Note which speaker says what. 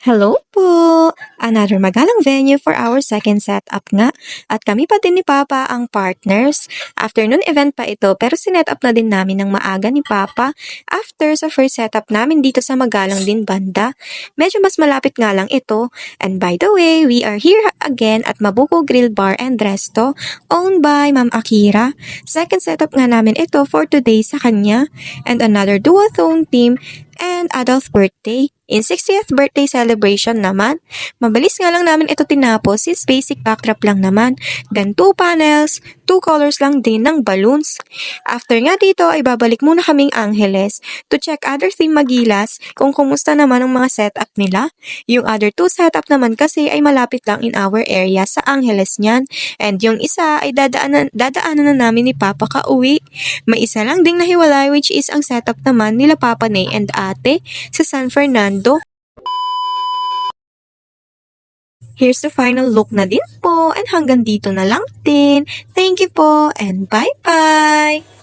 Speaker 1: Hello po! Another magalang venue for our second setup nga. At kami pa din ni Papa ang partners. Afternoon event pa ito pero sinet up na din namin ng maaga ni Papa after sa first setup namin dito sa Magalang din banda. Medyo mas malapit nga lang ito. And by the way, we are here again at Mabuko Grill Bar and Resto owned by Ma'am Akira. Second setup nga namin ito for today sa kanya. And another duathon team and adult birthday. In 60th birthday celebration naman, mabilis nga lang namin ito tinapos since basic backdrop lang naman. Then 2 panels, 2 colors lang din ng balloons. After nga dito ay babalik muna kaming Angeles to check other theme Magilas kung kumusta naman ang mga setup nila. Yung other 2 setup naman kasi ay malapit lang in our area sa Angeles niyan. And yung isa ay dadaanan na namin ni Papa ka-uwi. May isa lang ding nahiwalay which is ang setup naman nila Papa Nay and Ate sa San Fernando. Here's the final look na din po and hanggang dito na lang din. Thank you po and bye-bye!